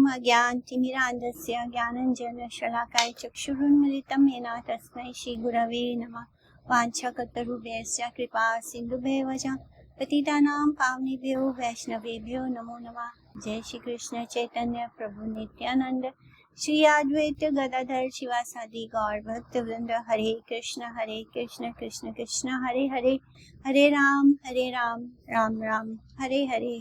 अज्ञानतिमिरान्धस्य ज्ञानञ्जनशलाकाय चक्षुरुन्मिलितं येन तस्मै श्रीगुरवे नमः। वाञ्छाकल्पतरुभ्यश्च कृपा सिन्धुभ्येव च पतितानां पावनेभ्यो वैष्णवेभ्यो नमो नमः। जय श्री कृष्ण चैतन्य प्रभु नित्यानंद, श्री अद्वैत गदाधर शिवासादि गौर भक्त वृंद। हरे कृष्ण कृष्ण कृष्ण हरे हरे, हरे राम राम राम हरे हरे।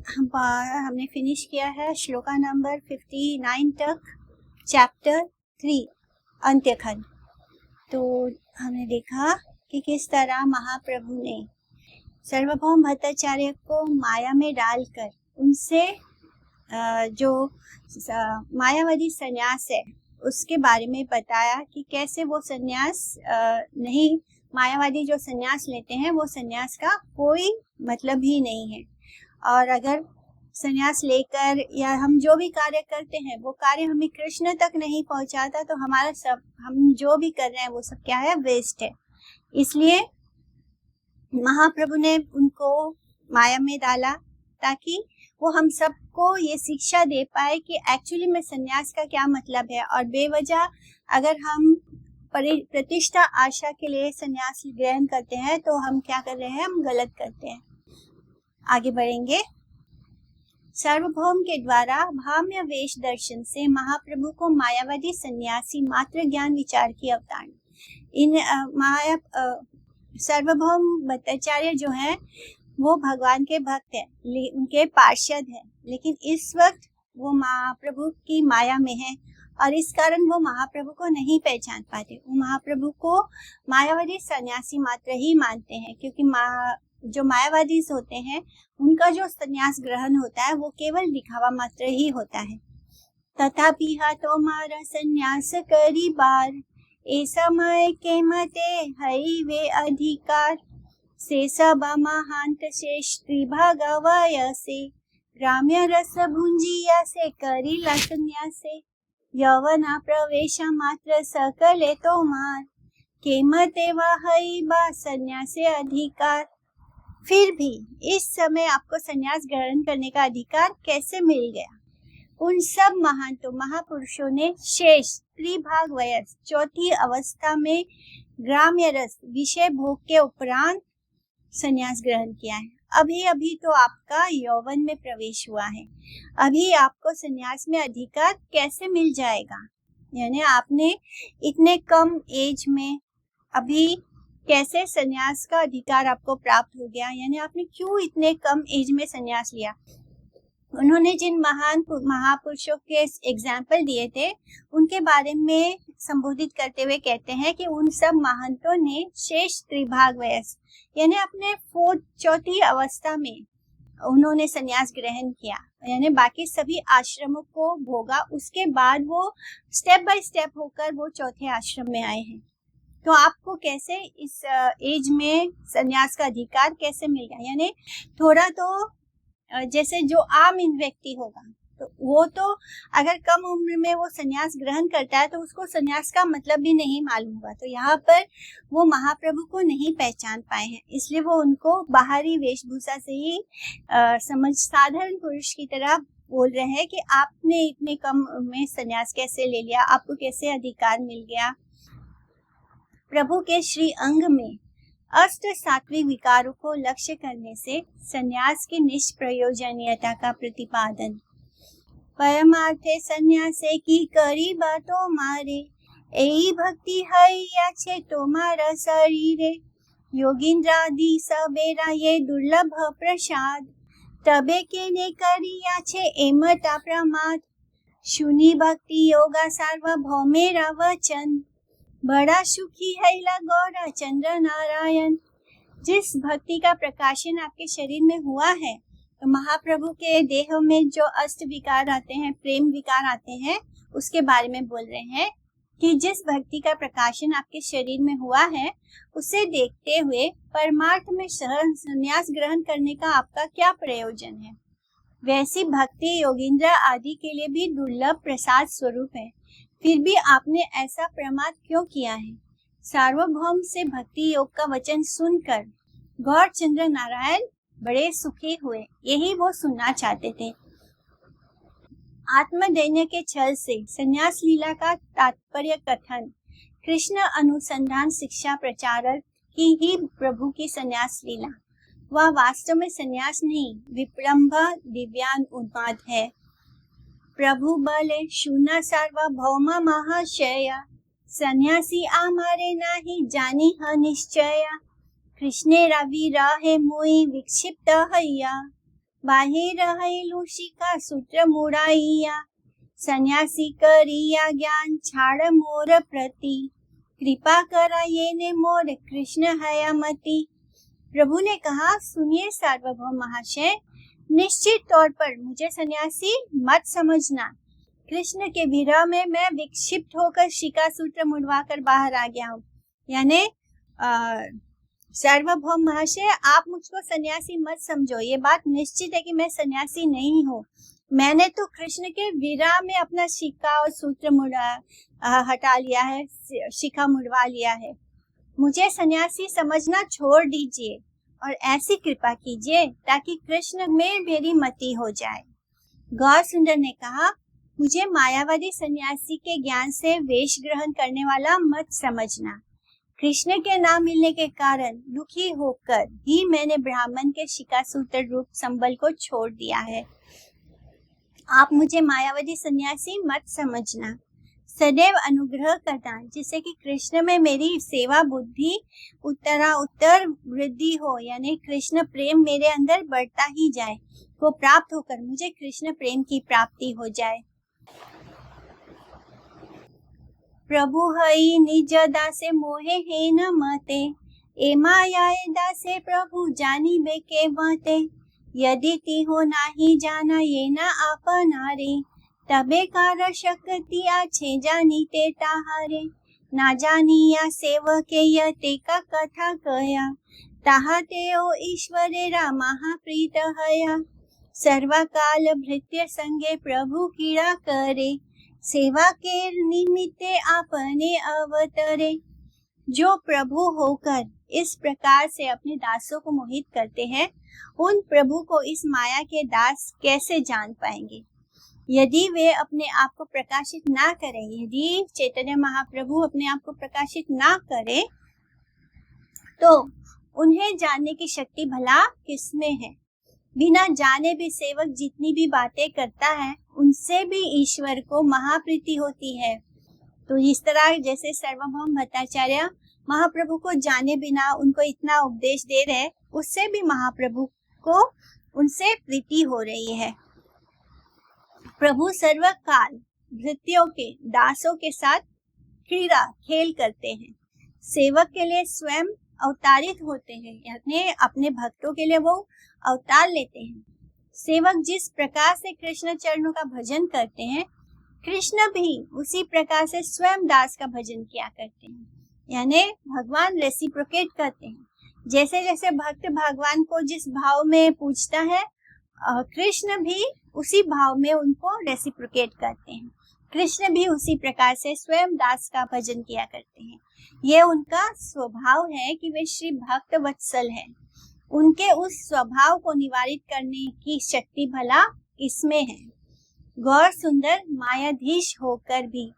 हमने फिनिश किया है श्लोका नंबर 59 तक, चैप्टर 3 अंत्यखंड। तो हमने देखा कि किस तरह महाप्रभु ने सर्वभौम भट्टाचार्य को माया में डालकर उनसे जो मायावादी संन्यास है उसके बारे में बताया कि कैसे वो संन्यास नहीं, मायावादी जो संन्यास लेते हैं वो संन्यास का कोई मतलब ही नहीं है। और अगर संन्यास लेकर या हम जो भी कार्य करते हैं वो कार्य हमें कृष्ण तक नहीं पहुंचाता तो हमारा सब, हम जो भी कर रहे हैं वो सब क्या है, वेस्ट है। इसलिए महाप्रभु ने उनको माया में डाला ताकि वो हम सबको ये शिक्षा दे पाए कि एक्चुअली में संन्यास का क्या मतलब है। और बेवजह अगर हम प्रतिष्ठा आशा के लिए संन्यास ग्रहण करते हैं तो हम क्या कर रहे हैं, हम गलत करते हैं। आगे बढ़ेंगे। सार्वभौम के द्वारा भाम्य वेश दर्शन से महाप्रभु को मायावादी सन्यासी मात्र ज्ञान विचार की अवतारणा। सार्वभौम भट्टाचार्य जो है वो भगवान के भक्त हैं, उनके पार्षद हैं, लेकिन इस वक्त वो महाप्रभु की माया में है और इस कारण वो महाप्रभु को नहीं पहचान पाते। वो महाप्रभु को मायावादी सन्यासी मात्र ही मानते हैं, क्योंकि जो मायावादी होते हैं उनका जो संन्यास ग्रहण होता है वो केवल दिखावा मात्र ही होता है। तथापि हा तो मारा संन्यास करी बार, ए समय के मते हई वे अधिकार, से सब महांत शेष त्रिभागवय से, ग्राम्य रस भुंजिया से करीला संन्यासे, यवना प्रवेश मात्र सकले तो मार, के मते वही बा संन्यासे अधिकार। फिर भी इस समय आपको संन्यास ग्रहण करने का अधिकार कैसे मिल गया? उन सब महांतों महापुरुषों ने शेष त्रिभाग वयस चौथी अवस्था में ग्राम्य रस विषय भोग के उपरांत संन्यास ग्रहण किया है। अभी अभी तो आपका यौवन में प्रवेश हुआ है, अभी आपको संन्यास में अधिकार कैसे मिल जाएगा? यानी आपने इतने कम एज में अभी कैसे संन्यास का अधिकार आपको प्राप्त हो गया? यानी आपने क्यों इतने कम एज में संन्यास लिया? उन्होंने जिन महान महापुरुषों के एग्जाम्पल दिए थे उनके बारे में संबोधित करते हुए कहते हैं कि उन सब महंतों ने शेष त्रिभाग वयस यानी अपने चौथी अवस्था में उन्होंने संन्यास ग्रहण किया, यानी बाकी सभी आश्रमों को भोगा, उसके बाद वो स्टेप बाय स्टेप होकर वो चौथे आश्रम में आए हैं। तो आपको कैसे इस एज में संन्यास का अधिकार कैसे मिल गया? यानी थोड़ा तो जैसे जो आम व्यक्ति होगा तो वो तो अगर कम उम्र में वो संन्यास ग्रहण करता है तो उसको संन्यास का मतलब भी नहीं मालूम होगा। तो यहाँ पर वो महाप्रभु को नहीं पहचान पाए हैं, इसलिए वो उनको बाहरी वेशभूषा से ही समझ साधारण पुरुष की तरह बोल रहे हैं कि आपने इतने कम में संन्यास कैसे ले लिया, आपको कैसे अधिकार मिल गया। प्रभु के श्री अंग में अष्ट सात्विक विकारों को लक्ष्य करने से संन्यास की निष्प्रयोजनीयता का प्रतिपादन। परमार्थे संन्यासे की करी बातों मारे, यही भक्ति है छे तुम्हारा शरीरे, योगिंद्रादि सबेरा ये दुर्लभ प्रसाद, तबे के ने करिया छे एमता प्रमाद, सुनी भक्ति योगा सार्वभौमेरा वचन, बड़ा सुखी है गौरा चंद्र नारायण। जिस भक्ति का प्रकाशन आपके शरीर में हुआ है, तो महाप्रभु के देह में जो अष्ट विकार आते हैं, प्रेम विकार आते हैं, उसके बारे में बोल रहे हैं कि जिस भक्ति का प्रकाशन आपके शरीर में हुआ है उसे देखते हुए परमार्थ में संन्यास ग्रहण करने का आपका क्या प्रयोजन है? वैसी भक्ति योगिंद्र आदि के लिए भी दुर्लभ प्रसाद स्वरूप है, फिर भी आपने ऐसा प्रमाद क्यों किया है? सार्वभौम से भक्ति योग का वचन सुनकर गौर चंद्र नारायण बड़े सुखी हुए, यही वो सुनना चाहते थे। आत्मदैन्य के छल से संन्यास लीला का तात्पर्य कथन कृष्ण अनुसंधान शिक्षा प्रचारक की ही प्रभु की संन्यास लीला। वह वास्तव में संन्यास नहीं, विप्रम्भ दिव्यान उन्माद है। प्रभु बोले, शून्य सार्वभौम महाशय, सन्यासी आमारे नाही जानी ह निश्चय। कृष्णे रवि रहे मोई विक्षिप्त हैया, बाहिर है लूषिका सूत्र मुड़ाइया। सन्यासी करिया ज्ञान छाड़ मोर प्रति, कृपा करा ये ने मोर कृष्ण हयामती। प्रभु ने कहा, सुनिए सार्वभौम महाशय, निश्चित तौर पर मुझे सन्यासी मत समझना। कृष्ण के विरह में मैं विक्षिप्त होकर शिका सूत्र मुड़वाकर बाहर आ गया हूँ। यानी सार्वभौम महाशय, आप मुझको सन्यासी मत समझो। ये बात निश्चित है कि मैं सन्यासी नहीं हूँ। मैंने तो कृष्ण के विरह में अपना शिका और सूत्र हटा लिया है, शिखा मुड़वा लिया है। मुझे सन्यासी समझना छोड़ दीजिए और ऐसी कृपा कीजिए ताकि कृष्ण में मेरी मति हो जाए। गौर सुंदर ने कहा, मुझे मायावादी सन्यासी के ज्ञान से वेश ग्रहण करने वाला मत समझना। कृष्ण के नाम मिलने के कारण दुखी होकर ही मैंने ब्राह्मण के शिकासूत्र रूप संबल को छोड़ दिया है। आप मुझे मायावादी सन्यासी मत समझना। सदैव अनुग्रह करना जिससे कि कृष्ण में मेरी सेवा बुद्धि उत्तराउत्तर वृद्धि हो, यानी कृष्ण प्रेम मेरे अंदर बढ़ता ही जाए, वो प्राप्त होकर मुझे कृष्ण प्रेम की प्राप्ति हो जाए। प्रभु हई निज दासे मोहे हे न मते, ए मायाए दासे प्रभु जानी बे के मते। यदि तिहो नाही जाना ये न आपनारे, तबे कार शक्ति आछे जानी ते ताहारे। ना जानिया सेवके यते का कथा कया, ताहा तेओ ईश्वरेरा महाप्रीत हया। सर्वकाल भृत्य संगे प्रभु कीड़ा करे, सेवा के निमित्ते आपने अवतरे। जो प्रभु होकर इस प्रकार से अपने दासों को मोहित करते हैं, उन प्रभु को इस माया के दास कैसे जान पाएंगे? यदि वे अपने आप को प्रकाशित ना करें, यदि चैतन्य महाप्रभु अपने आप को प्रकाशित ना करें, तो उन्हें जानने की शक्ति भला किसमें है? बिना जाने भी सेवक जितनी भी बातें करता है, उनसे भी ईश्वर को महाप्रीति होती है। तो इस तरह जैसे सार्वभौम भट्टाचार्य महाप्रभु को जाने बिना उनको इतना उपदेश दे रहे, उससे भी महाप्रभु को उनसे प्रीति हो रही है। प्रभु सर्वकाल भृत्यों के दासों के साथ क्रीड़ा खेल करते हैं। सेवक के लिए स्वयं अवतारित होते हैं, यानी अपने भक्तों के लिए वो अवतार लेते हैं। सेवक जिस प्रकार से कृष्ण चरणों का भजन करते हैं, कृष्ण भी उसी प्रकार से स्वयं दास का भजन किया करते हैं। यानी भगवान रेसिप्रोकेट करते हैं। जैसे जैसे भक्त भगवान को जिस भाव में पूजता है, कृष्ण भी उसी भाव में उनको रेसिप्रोकेट करते हैं। कृष्ण भी उसी प्रकार से स्वयं दास का भजन किया करते हैं। ये उनका स्वभाव है कि वे श्री भक्त वत्सल हैं। उनके उस स्वभाव को निवारित करने की शक्ति भला इसमें है। गौर सुंदर मायाधीश होकर भी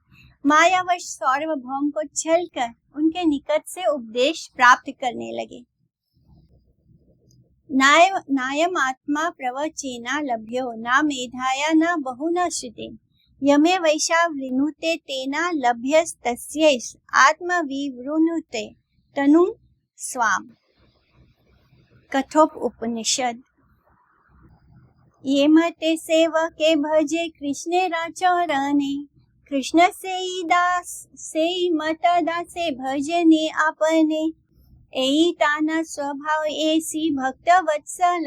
मायावश सार्वभौम को छल कर उनके निकट से उपदेश प्राप्त करने लगे। नायम आत्मा प्रवचेना लभ्यो ना मेधाया ना बहु न श्रुते, यमे वैशा वृणुते तेना लभ्यस्तस्यैष आत्म विवृणुते तनु स्वाम। कठोप उपनिषद। ये मते सेवके भजे कृष्णे राचरणे, कृष्ण से दास से मत दासे भजने आपने। एई ताना स्वभाव ऐसी भक्त वत्सल,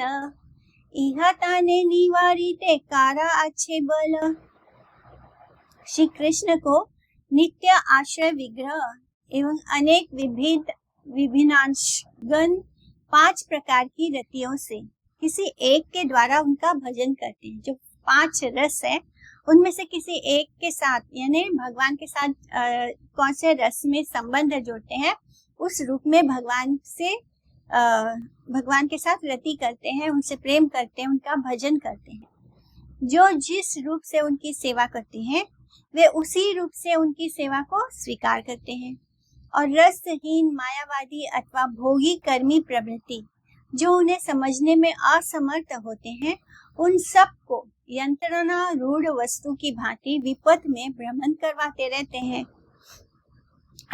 इह ताने निवारिते कारा अच्छे बल। श्री कृष्ण को नित्य आश्रय विग्रह एवं अनेक विभिन्नांशगण 5 प्रकार की रतियों से किसी एक के द्वारा उनका भजन करते हैं। जो 5 रस है, उनमें से किसी एक के साथ, यानी भगवान के साथ कौन से रस में संबंध जोड़ते हैं, उस रूप में भगवान से भगवान के साथ रति करते हैं, उनसे प्रेम करते हैं, उनका भजन करते हैं। जो जिस रूप से उनकी सेवा करते हैं वे उसी रूप से उनकी सेवा को स्वीकार करते हैं। और रसहीन, मायावादी अथवा भोगी कर्मी प्रवृत्ति जो उन्हें समझने में असमर्थ होते हैं, उन सब को यंत्रणा रूढ़ वस्तु की भांति विपथ में भ्रमण करवाते रहते हैं।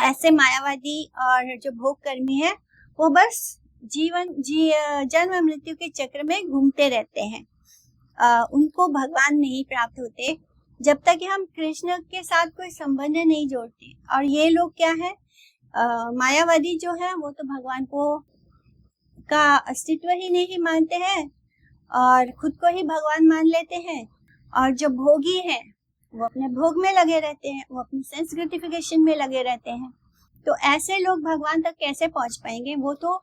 ऐसे मायावादी और जो भोग कर्मी है वो बस जन्म मृत्यु के चक्र में घूमते रहते हैं। उनको भगवान नहीं प्राप्त होते जब तक कि हम कृष्ण के साथ कोई संबंध नहीं जोड़ते। और ये लोग क्या है, मायावादी जो है वो तो भगवान को का अस्तित्व ही नहीं मानते हैं और खुद को ही भगवान मान लेते हैं। और जो भोगी हैं वो अपने भोग में लगे रहते हैं, वो अपनी सेंस ग्रेटिफिकेशन में लगे रहते हैं। तो ऐसे लोग भगवान तक कैसे पहुंच पाएंगे? वो तो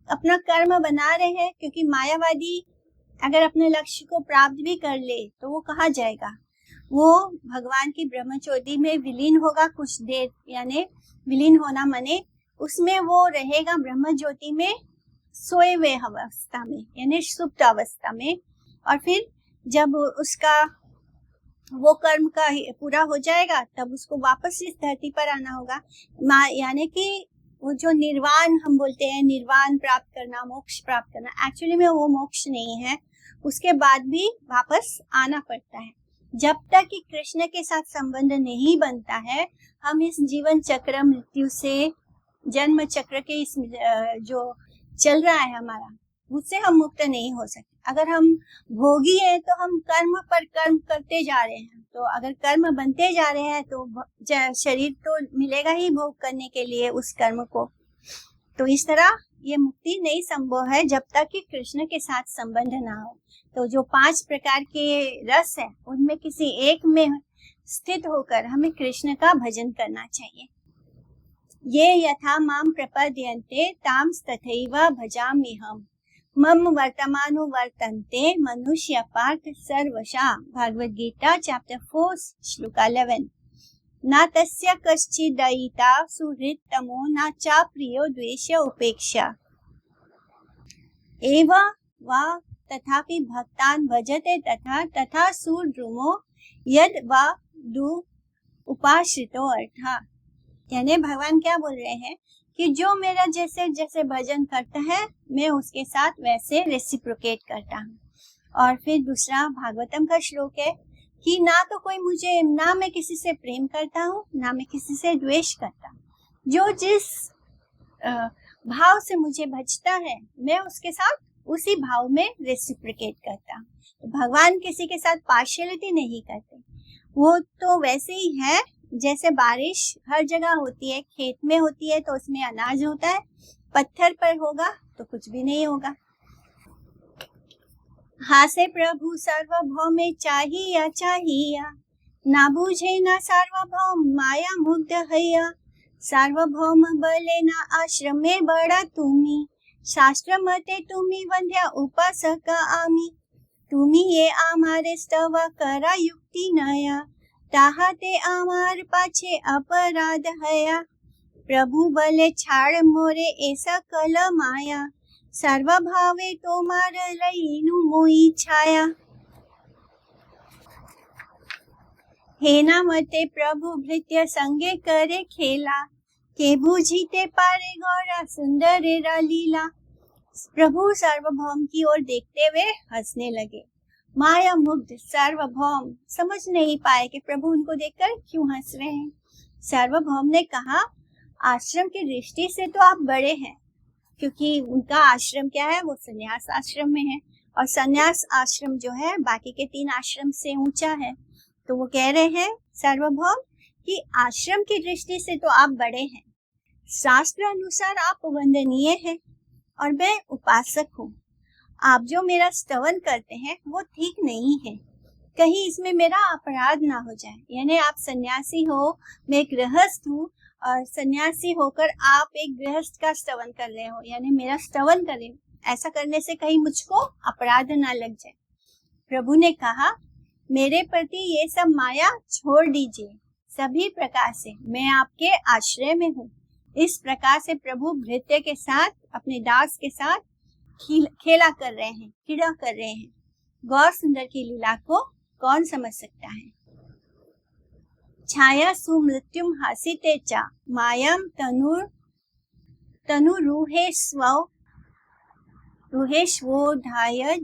अपना कर्म बना रहे हैं, क्योंकि मायावादी अगर अपने लक्ष्य को प्राप्त भी कर ले तो वो कहाँ जाएगा? वो भगवान की ब्रह्मचोदी में विलीन होगा कुछ देर, यानी विलीन होना माने उसमें वो रहेगा ब्रह्म ज्योति में सोए हुए अवस्था में, यानी सुप्त अवस्था में। और फिर जब उसका वो कर्म का पूरा हो जाएगा तब उसको वापस इस धरती पर आना होगा। यानी कि वो जो निर्वाण हम बोलते हैं, निर्वाण प्राप्त करना, मोक्ष प्राप्त करना, एक्चुअली में वो मोक्ष नहीं है। उसके बाद भी वापस आना पड़ता है। जब तक कि कृष्ण के साथ संबंध नहीं बनता है, हम इस जीवन चक्र, मृत्यु से जन्म चक्र के इस जो चल रहा है हमारा, उससे हम मुक्त नहीं हो सकते। अगर हम भोगी हैं तो हम कर्म पर कर्म करते जा रहे हैं, तो अगर कर्म बनते जा रहे हैं तो शरीर तो मिलेगा ही भोग करने के लिए उस कर्म को। तो इस तरह ये मुक्ति नहीं संभव है जब तक कि कृष्ण के साथ संबंध ना हो। तो जो 5 प्रकार के रस है उनमें किसी एक में स्थित होकर हमें कृष्ण का भजन करना चाहिए। ये यथा माम प्रपद्यन्ते ताम तथैव भजाम्यहम् मम वर्तमानो वर्तन्ते मनुष्य पार्थ सर्वशा। भगवद गीता चैप्टर 4 श्लोक 11। न तस्य कश्चिदयिता सुहृत्तमो न चा प्रियो द्वेष्य उपेक्षा एव वा तथापि भक्तान् भजते तथा तथा सुद्रुमो यद वा दु उपाश्रितो अर्था। यानी भगवान क्या बोल रहे हैं कि जो मेरा जैसे जैसे भजन करता है मैं उसके साथ वैसे रेसिप्रोकेट करता हूँ। और फिर दूसरा भागवतम का श्लोक है कि ना तो कोई मुझे, ना मैं किसी से प्रेम करता हूँ ना मैं किसी से द्वेष करता हूँ। जो जिस भाव से मुझे भजता है मैं उसके साथ उसी भाव में रेसिप्रोकेट करता हूँ। तो भगवान किसी के साथ पार्शियलिटी नहीं करते। वो तो वैसे ही है जैसे बारिश हर जगह होती है, खेत में होती है तो उसमें अनाज होता है, पत्थर पर होगा तो कुछ भी नहीं होगा। हासे प्रभु सार्वभौमे चाहिया चाहिया, ना बूझे ना सार्वभौम माया मुग्ध हैया। सार्वभौम बले ना आश्रमे बड़ा तुम्ही, शास्त्र मते तुम्ही वंद्या उपासक आमी। तुम्ही ये आमारे स्तव करा युक्ति नया, ताहाते आमार पाछे अपराध हया। प्रभु बले छाड़ मोरे ऐसा कल माया, सर्वभावे तो मार लईनु मोई छाया। हेना मते प्रभु भृत्य संगे करे खेला, के बूझीते पारे गौरा सुंदर लीला। प्रभु सार्वभौम की ओर देखते हुए हंसने लगे। माया मुग्ध सार्वभौम समझ नहीं पाए कि प्रभु उनको देखकर क्यों हंस रहे हैं। सार्वभौम ने कहा, आश्रम की दृष्टि से तो आप बड़े हैं, क्योंकि उनका आश्रम क्या है, वो संन्यास आश्रम में है और संन्यास आश्रम जो है बाकी के 3 आश्रम से ऊंचा है। तो वो कह रहे हैं सार्वभौम कि आश्रम की दृष्टि से तो आप बड़े हैं, शास्त्र अनुसार आप वंदनीय हैं और मैं उपासक हूँ। आप जो मेरा स्तवन करते हैं वो ठीक नहीं है, कहीं इसमें मेरा अपराध ना हो जाए। यानी आप सन्यासी हो, मैं गृहस्थ हूँ और सन्यासी होकर आप एक गृहस्थ का स्तवन कर रहे हो, यानी मेरा स्तवन कर रहे हो, ऐसा करने से कहीं मुझको अपराध ना लग जाए। प्रभु ने कहा, मेरे प्रति ये सब माया छोड़ दीजिए, सभी प्रकार से मैं आपके आश्रय में हूँ। इस प्रकार से प्रभु भृत्य के साथ, अपने दास के साथ खेला कर रहे हैं, क्रीड़ा कर रहे हैं। गौर सुंदर की लीला को कौन समझ सकता है। छाया सुमृत्युम हसिते च मायम तनु रुहेश्वोधाय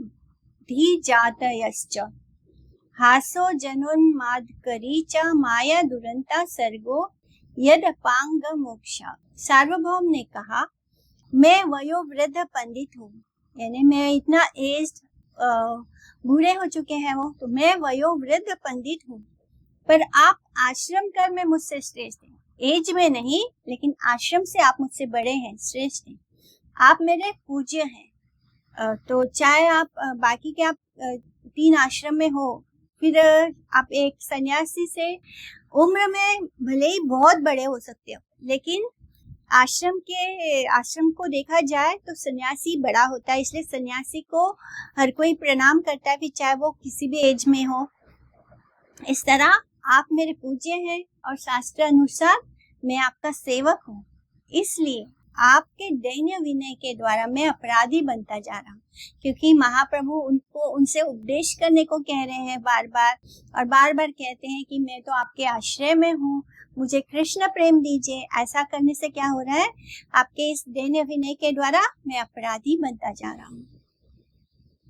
धी जातयश्च हासो जनोन्मादकरी च माया दुरंता सर्गो यद पांग मोक्षा। सार्वभौम ने कहा, मैं वयोवृद्ध पंडित हूँ, यानी मैं इतना एज्ड बूढ़े हो चुके हैं वो, तो मैं वयोवृद्ध पंडित हूँ, पर आप आश्रम कर में मुझसे श्रेष्ठ हैं। एज में नहीं, लेकिन आश्रम से आप मुझसे बड़े हैं, श्रेष्ठ हैं। आप मेरे पूज्य हैं। तो चाहे आप बाकी के आप 3 आश्रम में हो, फिर आप एक सन्यासी से उम्र में भले ही बहुत बड़े हो सकते हो, लेकिन आश्रम को देखा जाए तो सन्यासी बड़ा होता है, इसलिए सन्यासी को हर कोई प्रणाम करता है, फिर चाहे वो किसी भी एज में हो। इस तरह आप मेरे पूज्य हैं और शास्त्र अनुसार मैं आपका सेवक हूँ, इसलिए आपके दैन्य विनय के द्वारा मैं अपराधी बनता जा रहा हूँ, क्योंकि महाप्रभु उनसे उपदेश करने को कह रहे हैं बार बार कहते हैं कि मैं तो आपके आश्रय में हूँ, मुझे कृष्ण प्रेम दीजिए। ऐसा करने से क्या हो रहा है, आपके इस दैन्य विनय के द्वारा मैं अपराधी बनता जा रहा हूँ।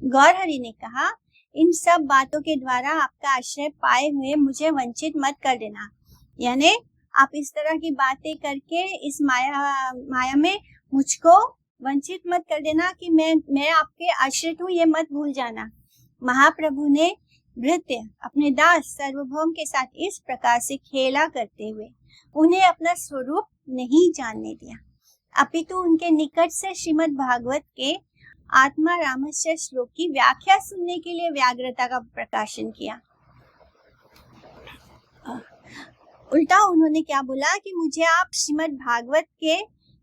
गौर हरि ने कहा, इन सब बातों के द्वारा आपका आश्रय पाए हुए मुझे वंचित मत कर देना, यानी आप इस तरह की बातें करके इस माया में मुझको वंचित मत कर देना कि मैं आपके आश्रित हूँ, ये मत भूल जाना। महाप्रभु ने भृत्य अपने दास सार्वभौम के साथ इस प्रकार से खेला करते हुए उन्हें अपना स्वरूप नहीं जानने दिया, अपितु उनके निकट से श्रीमद् भागवत के आत्मा रामस्य श्लोक की व्याख्या सुनने के लिए व्याग्रता का प्रकाशन किया। उल्टा उन्होंने क्या बोला कि मुझे आप श्रीमद् भागवत के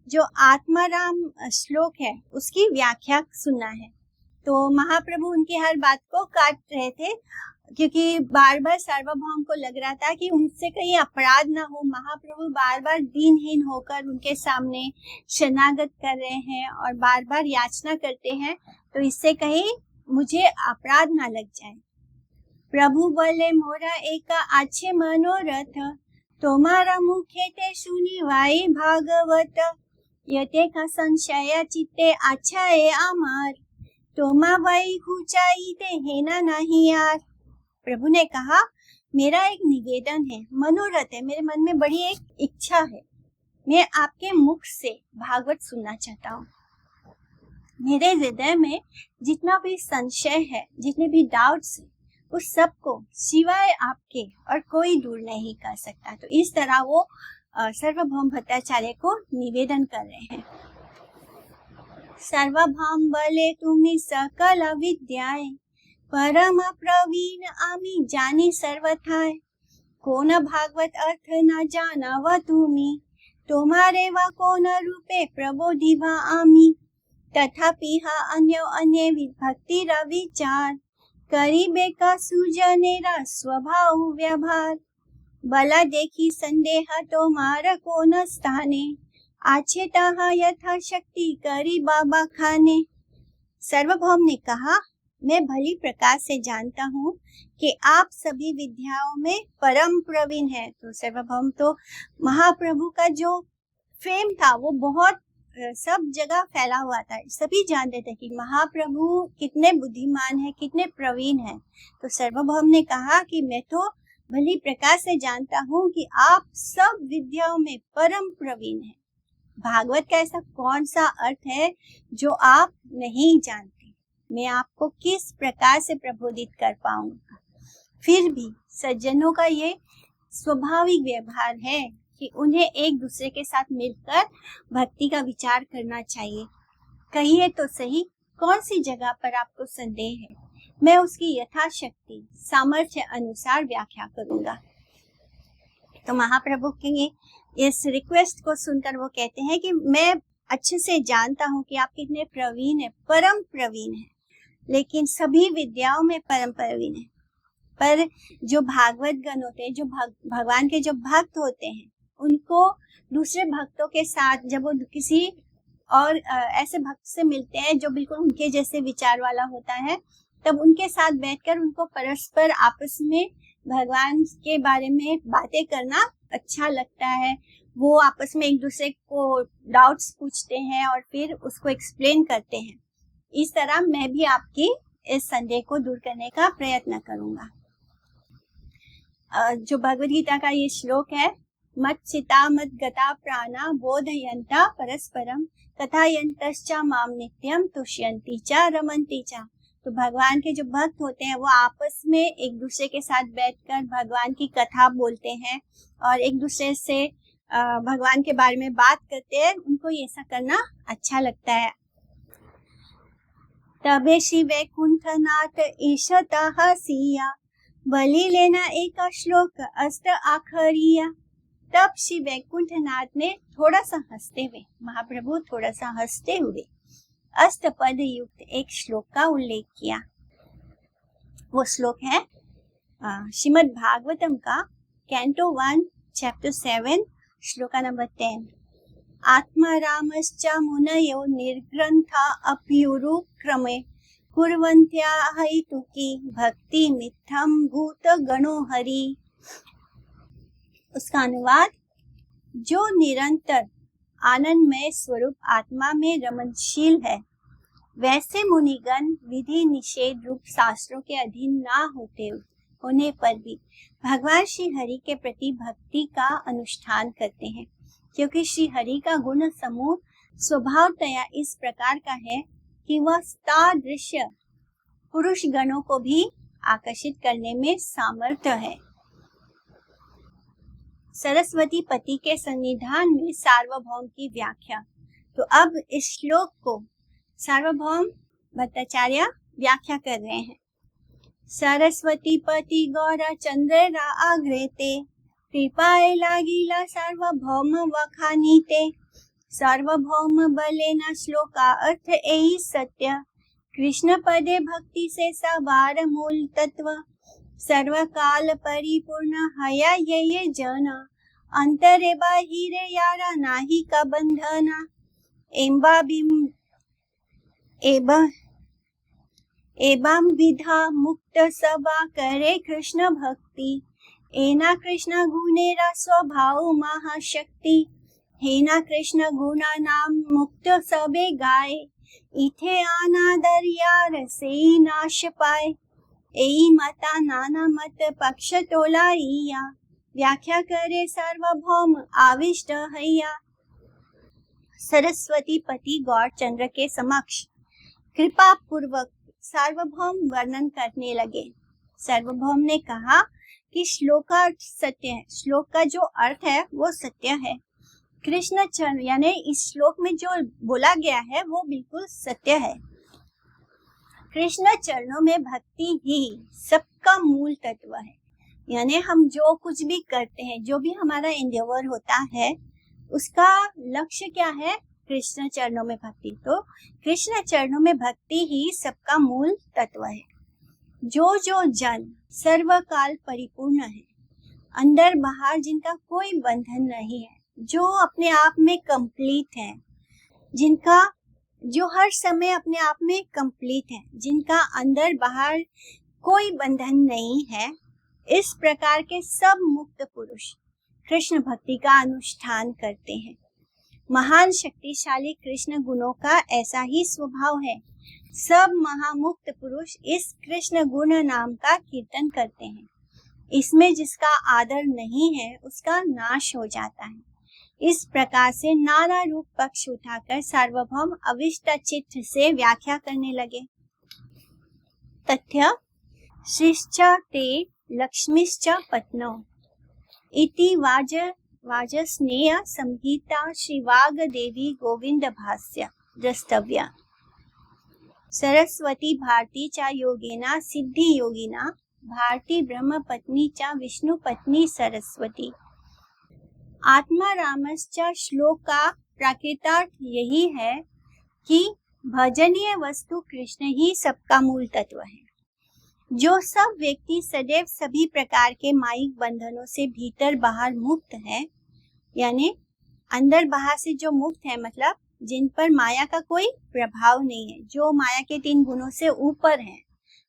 जो आत्माराम श्लोक है उसकी व्याख्या सुनना है। तो महाप्रभु उनकी हर बात को काट रहे थे, क्योंकि बार बार सार्वभौम को लग रहा था कि उनसे कहीं अपराध ना हो। महाप्रभु बार बार दीनहीन होकर उनके सामने शरणागत कर रहे हैं और बार बार याचना करते हैं, तो इससे कहीं मुझे अपराध ना लग जाए। प्रभु बोले, मोरा एक अच्छे मनोरथ तुम्हारा मुखे ते सुनी वाई भागवत यते का संशय चित्ते अच्छा है अमर तोमा वही ऊंचाई ते है ना नहीं यार। प्रभु ने कहा, मेरा एक निवेदन है, मनोरथ है, मेरे मन में बड़ी एक इच्छा है, मैं आपके मुख से भागवत सुनना चाहता हूँ। मेरे हृदय में जितना भी संशय है, जितने भी डाउट्स है, उस सब को सिवाय आपके और कोई दूर नहीं कर सकता। तो इस तरह वो सार्वभौम भट्टाचार्य को निवेदन कर रहे हैं। सार्वभौम बोले, तुम्हें सकल विद्याएं परम प्रवीण आमी जानी सर्वथाय कोन भागवत अर्थ न जाना व तुम्ही तुम्हारे व कोन रूपे प्रबोधिवा आमी तथापि अन्य विभक्ति विचार करीबे का सुजनेरा स्वभाव व्यवहार बला देखी संदेह तुम्हारा कोन स्थाने आचेता यथा शक्ति करी बाबा खाने। सार्वभौम ने कहा, मैं भली प्रकार से जानता हूँ कि आप सभी विद्याओं में परम प्रवीण हैं। तो सार्वभौम तो महाप्रभु का जो फेम था वो बहुत सब जगह फैला हुआ था, सभी जानते थे कि महाप्रभु कितने बुद्धिमान हैं, कितने प्रवीण हैं। तो सार्वभौम ने कहा कि मैं तो भली प्रकार से जानता हूँ कि आप सब विद्याओं में परम प्रवीण हैं। भागवत का ऐसा कौन सा अर्थ है जो आप नहीं जानते, मैं आपको किस प्रकार से प्रबोधित कर पाऊंगा। फिर भी सज्जनों का ये स्वाभाविक व्यवहार है कि उन्हें एक दूसरे के साथ मिलकर भक्ति का विचार करना चाहिए। कहिए तो सही, कौन सी जगह पर आपको संदेह है, मैं उसकी यथाशक्ति सामर्थ्य अनुसार व्याख्या करूंगा। तो महाप्रभु की इस रिक्वेस्ट को सुनकर वो कहते हैं कि मैं अच्छे से जानता हूँ कि आप कितने प्रवीण हैं, परम प्रवीण हैं, लेकिन सभी विद्याओं में परम प्रवीण हैं। पर जो भागवत गण होते हैं, जो भगवान के जो भक्त होते हैं, उनको दूसरे भक्तों के साथ जब वो किसी और ऐसे भक्त से मिलते हैं जो बिल्कुल उनके जैसे विचार वाला होता है, तब उनके साथ बैठकर उनको परस्पर आपस में भगवान के बारे में बातें करना अच्छा लगता है। वो आपस में एक दूसरे को डाउट्स पूछते हैं और फिर उसको एक्सप्लेन करते हैं। इस तरह मैं भी आपकी इस संदेह को दूर करने का प्रयत्न करूंगा। जो भगवद गीता का ये श्लोक है, मत चिता मत गता प्राणा बोधयंता परस्परम कथायंतश्च माम नित्यम तुष्यन्ति च रमन्ति च। तो भगवान के जो भक्त होते हैं वो आपस में एक दूसरे के साथ बैठकर भगवान की कथा बोलते हैं और एक दूसरे से भगवान के बारे में बात करते हैं। उनको ये ऐसा करना अच्छा लगता है। तबे श्री वैकुंठनाथ ईशतः सिया बलि लेना एक श्लोक अष्ट आखरिया। तब श्री वैकुंठनाथ ने थोड़ा सा हंसते हुए, महाप्रभु थोड़ा सा हंसते हुए अष्टपद युक्त एक श्लोक का उल्लेख किया। वो श्लोक है श्रीमद् भागवतम का कैंटो 1 चैप्टर 7 श्लोका नंबर 10। आत्मा रामश्च मुनयो निर्ग्रंथा अप्युरु क्रमे कुर्वन्त्या हैतुकी भक्ति मिथ्यम भूत गणो हरि। उसका अनुवाद, जो निरंतर आनंदमय स्वरूप आत्मा में रमनशील है, वैसे मुनिगण विधि निषेध रूप शास्त्रों के अधीन ना होने पर भी भगवान श्री हरि के प्रति भक्ति का अनुष्ठान करते हैं, क्योंकि श्री हरि का गुण समूह स्वभावतया इस प्रकार का है कि वह तादृश्य पुरुष गणों को भी आकर्षित करने में सामर्थ्य है। सरस्वती पति के सन्निधान में सार्वभौम की व्याख्या। तो अब इस श्लोक को सार्वभौम भट्टाचार्य व्याख्या कर रहे हैं। सरस्वती पति गौर चंद्र आग्रेते कृपाए लागिला सार्वभौम वखानीते। सार्वभौम बलेना श्लोका अर्थ यही सत्य, कृष्ण पदे भक्ति से सवार मूल तत्व। सर्वकाल परिपूर्ण हया ये जन, अंतरे बाहिरे यारा नाही का बंधना। एवं विधा मुक्त सबा करे कृष्ण भक्ति। एना कृष्ण गुणेरा स्वभाव महाशक्ति। हेना कृष्ण गुणा नाम मुक्त सबे गाए। इथे आना दरिया से नाश पाए। एई मता नाना मत पक्ष तोलाइया। व्याख्या करे सार्वभौम आविष्ट हैया। सरस्वती पति गौर चंद्र के समक्ष कृपा पूर्वक सार्वभौम वर्णन करने लगे। सार्वभौम ने कहा कि श्लोका सत्य है, श्लोक का जो अर्थ है वो सत्य है। कृष्ण चरण यानी इस श्लोक में जो बोला गया है वो बिल्कुल सत्य है। कृष्ण चरणों में भक्ति ही सबका मूल तत्व है। यानी हम जो कुछ भी करते हैं, जो भी हमारा एंडेवर होता है, उसका लक्ष्य क्या है? कृष्ण चरणों में भक्ति। तो कृष्ण चरणों में भक्ति ही सबका मूल तत्व है। जो जन सर्वकाल परिपूर्ण है, अंदर बाहर जिनका कोई बंधन नहीं है, जो अपने आप में कंप्लीट है, जिनका जो हर समय अपने आप में कंप्लीट है, जिनका अंदर बाहर कोई बंधन नहीं है, इस प्रकार के सब मुक्त पुरुष कृष्ण भक्ति का अनुष्ठान करते हैं। महान शक्तिशाली कृष्ण गुणों का ऐसा ही स्वभाव है। सब महामुक्त पुरुष इस कृष्ण गुण नाम का कीर्तन करते हैं। इसमें जिसका आदर नहीं है उसका नाश हो जाता है। इस प्रकार से नाना रूप पक्ष उठाकर सार्वभौम अविष्ट चित्त से व्याख्या करने लगे। तथ्य श्रीश्च ते लक्ष्मीश्च पत्नौ इति वाजस्नेय संहिता श्रीवाग देवी गोविंद भाष्य द्रष्टव्या। सरस्वती भारती च योगिना सिद्धि योगिना भारती ब्रह्म पत्नी च विष्णु पत्नी सरस्वती। आत्मा रामश्च श्लोक का प्राकृतार्थ यही है कि भजनीय वस्तु कृष्ण ही सबका मूल तत्व है। जो सब व्यक्ति सदैव सभी प्रकार के माइक बंधनों से भीतर बाहर मुक्त है, यानी अंदर बाहर से जो मुक्त है, मतलब जिन पर माया का कोई प्रभाव नहीं है, जो माया के 3 गुणों से ऊपर हैं।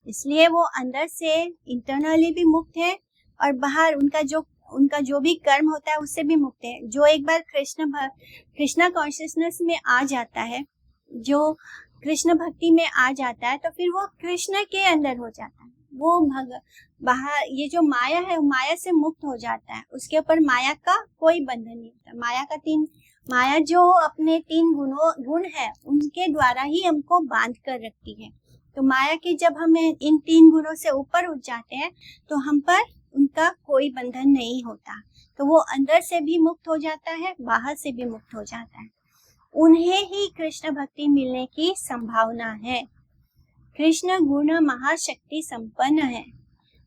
इसलिए वो अंदर से इंटरनली भी मुक्त है और बाहर उनका जो भी कर्म होता है उससे भी मुक्त है। जो एक बार कृष्णा कॉन्शियसनेस में आ जाता है, जो कृष्ण भक्ति में आ जाता है, तो फिर वो कृष्ण के अंदर हो जाता है। वो बाहर ये जो माया है, माया से मुक्त हो जाता है। उसके ऊपर माया का कोई बंधन नहीं होता। माया जो अपने 3 गुण है, उनके द्वारा ही हमको बांध कर रखती है। तो माया के जब हम इन 3 गुणों से ऊपर उठ जाते हैं, तो हम पर उनका कोई बंधन नहीं होता। तो वो अंदर से भी मुक्त हो जाता है, बाहर से भी मुक्त हो जाता है। उन्हें ही कृष्ण भक्ति मिलने की संभावना है। कृष्ण गुण महाशक्ति संपन्न है।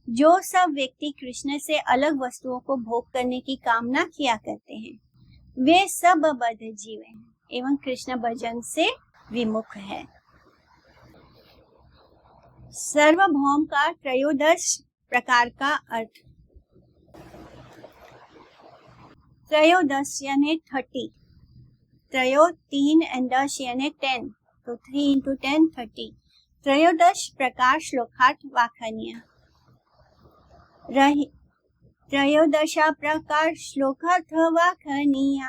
जो सब व्यक्ति कृष्ण से अलग वस्तुओं को भोग करने की कामना किया करते हैं, वे सब बद्ध जीव हैं एवं कृष्ण भजन से विमुख है। सार्वभौम का त्रयोदश प्रकार का अर्थ। त्रयोदश यानी 30, त्रयो 3 and दश यानी 10, तो 3 into 10 30। त्रयोदश प्रकार श्लोकार्थ वाखनीय। त्रयोदशा प्रकार श्लोकार्थ वाखनीय।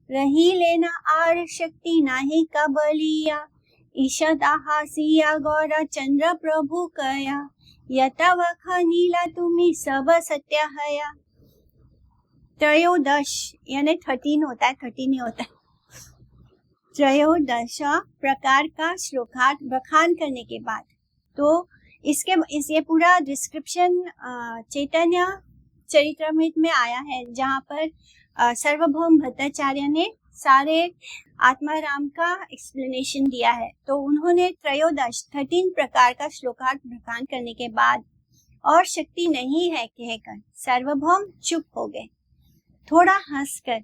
रही लेना आर शक्ति नाही कबलिया। ईशदाहासिया गौर चंद्र प्रभु कया। यथा वखनीला तुम्ही सब सत्य हया। त्रयोदश यानी 13 होता है, 13 नहीं होता है। त्रयोदश प्रकार का श्लोकार्थ बखान करने के बाद, तो ये पूरा डिस्क्रिप्शन चैतन्य चरितामृत में आया है, जहाँ पर सार्वभौम भट्टाचार्य ने सारे आत्मा राम का एक्सप्लेनेशन दिया है। तो उन्होंने त्रयोदश 13 प्रकार का श्लोकार्थ बखान करने के बाद और शक्ति नहीं है कहकर सार्वभौम चुप हो गए। थोड़ा हंसकर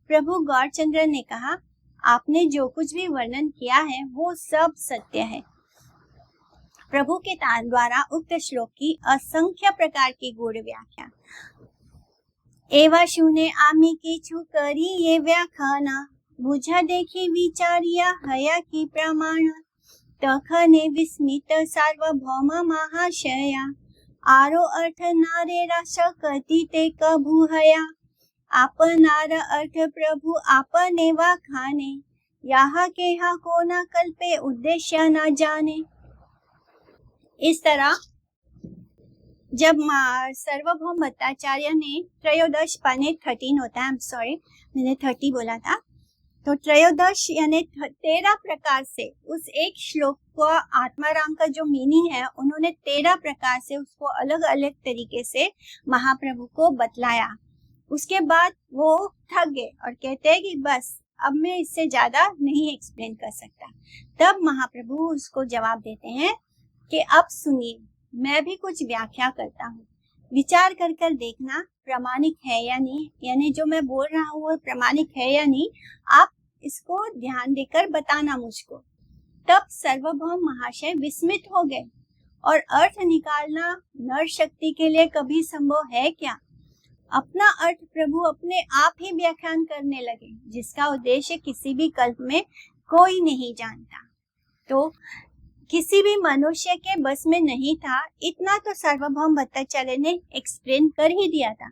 प्रभु गौरचंद्र ने कहा, आपने जो कुछ भी वर्णन किया है वो सब सत्य है। प्रभु के द्वारा उक्त श्लोक की असंख्य प्रकार की गूढ़ व्याख्या एवा शूने आमी किछु करी ये व्याख्याना। बुझा देखी विचारिया हया की प्रमाण। तखने विस्मित सार्वभौम महाशया। आरो अर्थ नारेरा सकती ते कभू हया। आपनार अर्थ प्रभु आपने वाखाने। यहाँ के हा को न कल्पे उद्देश्य न जाने। इस तरह जब सार्वभौम भट्टाचार्य ने त्रयोदश पाने 13 होता है, सॉरी मैंने 30 बोला था, तो त्रयोदश यानी 13 प्रकार से उस एक श्लोक को आत्माराम का जो मीनिंग है, उन्होंने 13 प्रकार से उसको अलग अलग तरीके से महाप्रभु को बतलाया। उसके बाद वो थक गए और कहते हैं कि बस अब मैं इससे ज्यादा नहीं एक्सप्लेन कर सकता। तब महाप्रभु उसको जवाब देते हैं कि अब सुनिए, मैं भी कुछ व्याख्या करता हूँ, विचार कर कर देखना प्रामाणिक है या नहीं, यानी जो मैं बोल रहा हूँ वो प्रामाणिक है या नहीं, आप इसको ध्यान देकर बताना मुझको। तब सार्वभौम महाशय विस्मित हो गए और अर्थ निकालना नर शक्ति के लिए कभी संभव है क्या? अपना अर्थ प्रभु अपने आप ही व्याख्यान करने लगे, जिसका उद्देश्य किसी भी कल्प में कोई नहीं जानता। तो किसी भी मनुष्य के बस में नहीं था, इतना तो सार्वभौम भट्टाचार्य ने एक्सप्लेन कर ही दिया था।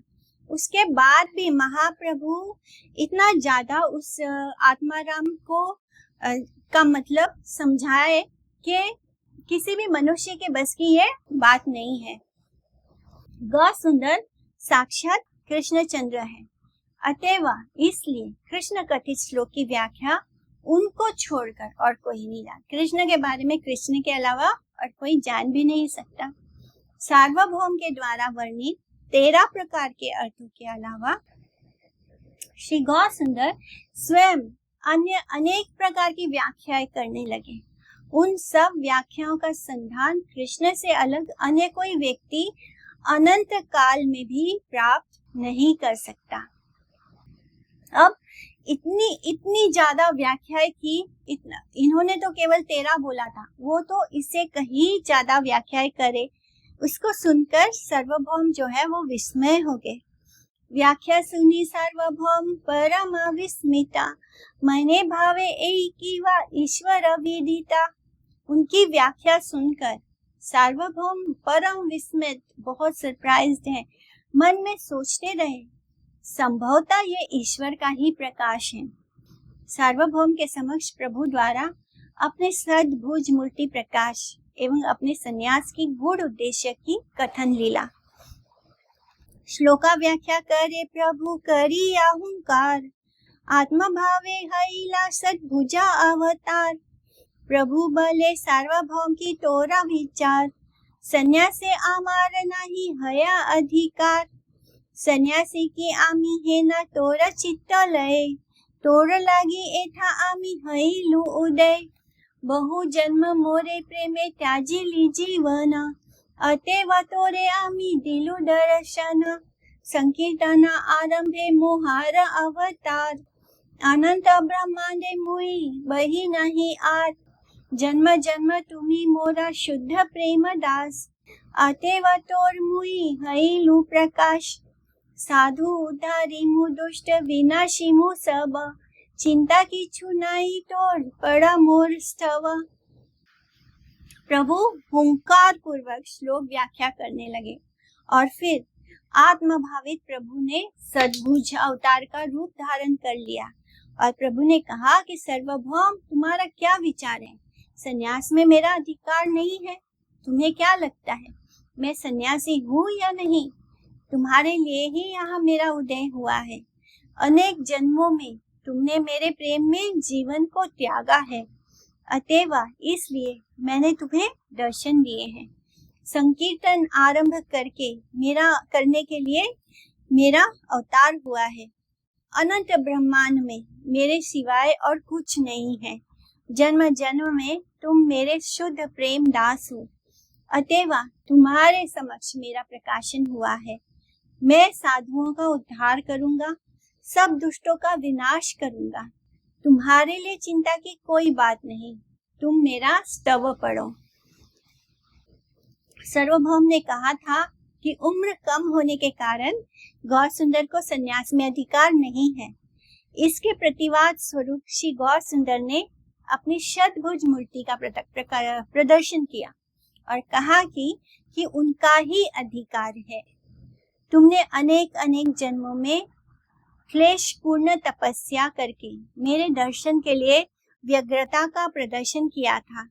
उसके बाद भी महाप्रभु इतना ज्यादा उस आत्माराम को का मतलब समझाए कि किसी भी मनुष्य के बस की ये बात नहीं है। गौ सुंदर साक्षात कृष्णचंद्र है, अतएव इसलिए कृष्ण कथित श्लोक की व्याख्या उनको छोड़कर और कोई नहीं जान। कृष्ण के बारे में कृष्ण के अलावा और कोई जान भी नहीं सकता। सार्वभौम के द्वारा वर्णित 13 प्रकार के अर्थों के अलावा श्री गौ सुंदर स्वयं अन्य अनेक प्रकार की व्याख्याएं करने लगे। उन सब व्याख्याओं का संधान कृष्ण से अलग अन्य कोई व्यक्ति अनंत काल में भी प्राप्त नहीं कर सकता। अब इतनी ज्यादा व्याख्याएं की, इन्होंने तो केवल 13 बोला था, वो तो इससे कहीं ज्यादा व्याख्याएं करे। उसको सुनकर सार्वभौम जो है वो विस्मय हो गए व्याख्या सुनी सार्वभौम परम विस्मिता, मने भावे एकी वा ईश्वर विदिता। उनकी व्याख्या सुनकर सार्वभौम परम विस्मित, बहुत सरप्राइज्ड है। मन में सोचते रहे, संभवतः ये ईश्वर का ही प्रकाश है। सार्वभौम के समक्ष प्रभु द्वारा अपने सद्भुज मूर्ति प्रकाश एवं अपने संन्यास की गूढ़ उद्देश्य की कथन लीला। श्लोका व्याख्या करे प्रभु करी अहंकार, आत्मा भावे हईला सद्भुजा अवतार। प्रभु बले सार्वभौम की तोरा विचार, संन्यासे आमार नाही हया अधिकार। संन्यासी की आमी है ना तोरा चित्त लय, तोर लागी एठा आमी हईलु उदय। बहु जन्म मोरे प्रेमे त्याजी ली जीवन, अतेवा तोरे आमी दिलु दर्शन। संकीर्तन आरंभे मोहार अवतार, अनंत ब्रह्मांडे मुई बही नहीं आर। जन्म जन्म तुम्ही मोरा शुद्ध प्रेम दास, अतेवा तोर मुई हईलु प्रकाश। साधु उद्धारी मु दुष्ट विनाशी मु सब, चिंता की छुनाई तोड़ पड़ा मोर स्तव। प्रभु हुंकार पूर्वक श्लोक व्याख्या करने लगे और फिर आत्मभावित प्रभु ने सद्भुज अवतार का रूप धारण कर लिया और प्रभु ने कहा कि सर्वभौम तुम्हारा क्या विचार है? संन्यास में मेरा अधिकार नहीं है। तुम्हें क्या लगता है मैं सन्यासी हूँ या नहीं? तुम्हारे लिए ही यहाँ मेरा उदय हुआ है। अनेक जन्मों में तुमने मेरे प्रेम में जीवन को त्यागा है, अतएव इसलिए मैंने तुम्हें दर्शन दिए हैं। संकीर्तन आरंभ करने के लिए मेरा अवतार हुआ है। अनंत ब्रह्मांड में मेरे सिवाय और कुछ नहीं है। जन्म जन्म में तुम मेरे शुद्ध प्रेम दास हो, अतएव तुम्हारे समक्ष मेरा प्रकाशन हुआ है। मैं साधुओं का उद्धार करूंगा, सब दुष्टों का विनाश करूंगा। तुम्हारे लिए चिंता की कोई बात नहीं, तुम मेरा स्तव पढ़ो। सर्वभौम ने कहा था कि उम्र कम होने के कारण गौर सुंदर को संन्यास में अधिकार नहीं है। इसके प्रतिवाद स्वरूप श्री गौर सुंदर ने अपनी शतभुज मूर्ति का प्रदर्शन किया और कहा कि उनका ही अधिकार है। तुमने अनेक अनेक जन्मों में क्लेश पूर्ण तपस्या करके मेरे दर्शन के लिए व्यग्रता का प्रदर्शन किया था।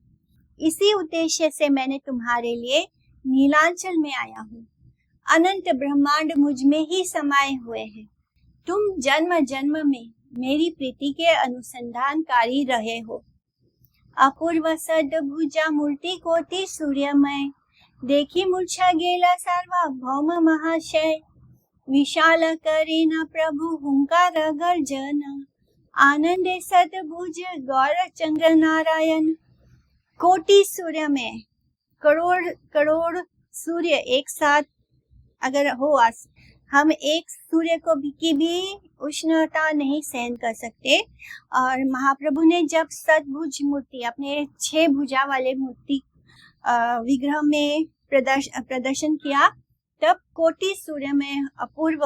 इसी उद्देश्य से मैंने तुम्हारे लिए नीलांचल में आया हूँ। अनंत ब्रह्मांड मुझ में ही समाये हुए हैं। तुम जन्म जन्म में मेरी प्रीति के अनुसंधानकारी रहे हो। अपूर्व सद्भुजा मूर्ति कोटि सूर्यमय, देखी मूर्छा गेला सार्वभौम महाशय। विशाल करे न प्रभु हुंकार गर्जन, आनंदे सद्भुज गौर चंद्र नारायण। कोटि सूर्य में करोड़ सूर्य एक साथ अगर हो, हम एक सूर्य को भी उष्णता नहीं सहन कर सकते। और महाप्रभु ने जब सद्भुज मूर्ति अपने 6 भुजा वाले मूर्ति विग्रह में प्रदर्शन किया, तब कोटि सूर्य में अपूर्व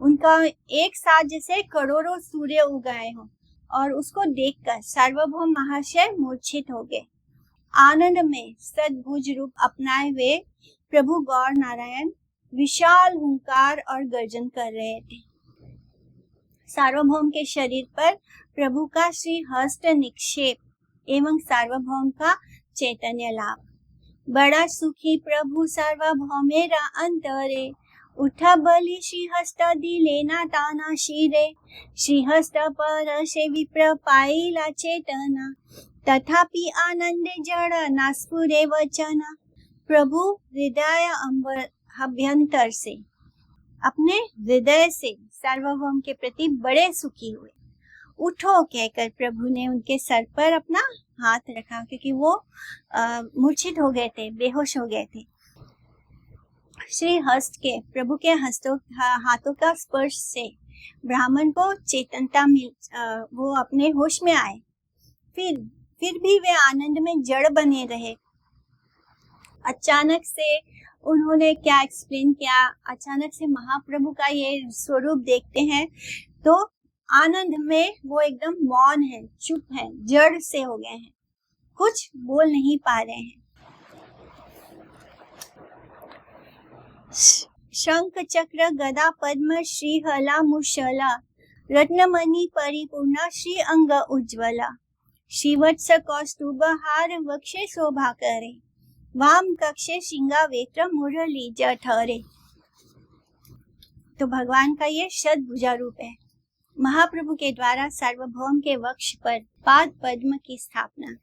उनका एक साथ जैसे करोड़ों सूर्य उगाए हों और उसको देखकर सार्वभौम महाशय मूर्छित हो गए। आनंद में सद्भुज रूप अपनाए हुए प्रभु गौर नारायण विशाल हुंकार और गर्जन कर रहे थे। सार्वभौम के शरीर पर प्रभु का श्री हस्त निक्षेप एवं सार्वभौम का चैतन्य लाभ। बड़ा सुखी प्रभु सार्वभौमेरा अंतरे, उठा बलि श्रीहस्त दिलेना ताना शिरे। श्रीहस्त पर से विप्र पाइला चेतना, तथापि आनंदे जड़ नास्फुरे वचना। प्रभु हृदय अभ्यंतर से, अपने हृदय से सार्वभौम के प्रति बड़े सुखी हुए। उठो कहकर प्रभु ने उनके सर पर अपना हाथ रखा, क्योंकि वो मूर्छित हो गए थे, बेहोश हो गए थे। श्री हस्त के प्रभु के हाथों का स्पर्श से ब्राह्मण को चेतनता मिल, वो अपने होश में आए। फिर भी वे आनंद में जड़ बने रहे। अचानक से उन्होंने क्या एक्सप्लेन किया, अचानक से महाप्रभु का ये स्वरूप देखते हैं तो आनंद में वो एकदम मौन है, चुप है, जड़ से हो गए हैं, कुछ बोल नहीं पा रहे हैं। शंख चक्र गदा पद्म श्रीहला मुशला रत्नमणि परिपूर्णा श्री अंग उज्ज्वला श्रीवत्स कौस्तुभ हार वक्षे शोभा करे वाम कक्षे शिंगा वेत्र मुरली जठरे। तो भगवान का ये शतभुजा रूप है। महाप्रभु के द्वारा सार्वभौम के वक्ष पर पाद पद्म की स्थापना।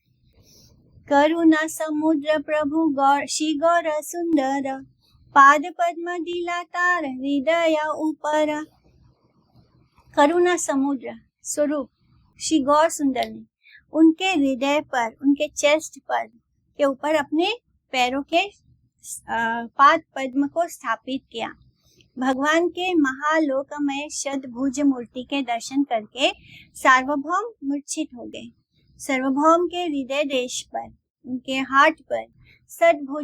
करुणा समुद्र प्रभु गौर श्री गौर सुंदर पाद पद्म दिलातार हृदय ऊपर। करुणा समुद्र स्वरूप श्री गौर सुंदर ने उनके हृदय पर, उनके चेस्ट पर के ऊपर अपने पैरों के पाद पद्म को स्थापित किया। भगवान के महालोकमय शतभुज मूर्ति के दर्शन करके सार्वभौम मूर्छित हो गए। सार्वभौम के हृदय देश पर, उनके हार्ट पर शतभुज